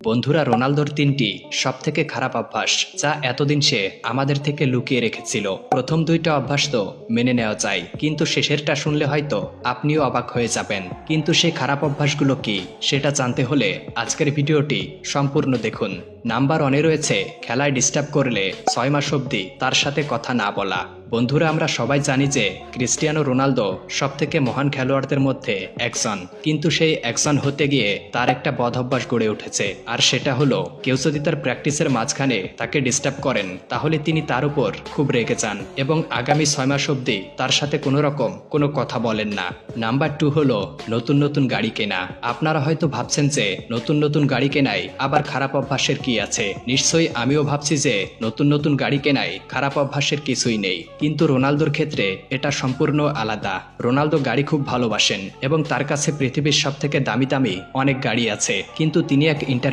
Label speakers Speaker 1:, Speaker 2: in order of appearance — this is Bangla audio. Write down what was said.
Speaker 1: বন্ধুরা, রোনালদোর তিনটি সবথেকে খারাপ অভ্যাস যা এতদিন সে আমাদের থেকে লুকিয়ে রেখেছিল। প্রথম দুইটা অভ্যাস তো মেনে নেওয়া যায়, কিন্তু শেষেরটা শুনলে হয়তো আপনিও অবাক হয়ে যাবেন। কিন্তু সেই খারাপ অভ্যাসগুলো কি সেটা জানতে হলে আজকের ভিডিওটি সম্পূর্ণ দেখুন। নাম্বার 1-এ রয়েছে খেলায় ডিস্টার্ব করলে 6 মাস অবধি তার সাথে কথা না বলা। বন্ধুরা, আমরা সবাই জানি যে ক্রিস্টিয়ানো রোনালদো সবথেকে মহান খেলোয়াড়দের মধ্যে একজন, কিন্তু সেই একজন হতে গিয়ে তার একটা বদ অভ্যাস গড়ে উঠেছে। আর সেটা হলো, কেউ যদি তার প্র্যাকটিসের মাঝখানে তাকে ডিস্টার্ব করেন তাহলে তিনি তার উপর খুব রেগে যান এবং আগামী 6 মাস অবধি তার সাথে কোনো রকম কোনো কথা বলেন না। নাম্বার 2 হলো নতুন নতুন গাড়ি কেনা। আপনারা হয়তো ভাবছেন যে নতুন নতুন গাড়ি কেনাই আবার খারাপ অভ্যাসের কি আছে। নিশ্চয়ই আমিও ভাবছি যে নতুন নতুন গাড়ি কেনাই খারাপ অভ্যাসের কিছুই নেই, কিন্তু রোনালদোর ক্ষেত্রে এটা সম্পূর্ণ আলাদা। রোনালদো গাড়ি খুব ভালোবাসেন এবং তার কাছে পৃথিবীর সবথেকে দামি দামি অনেক গাড়ি আছে, কিন্তু তিনি এক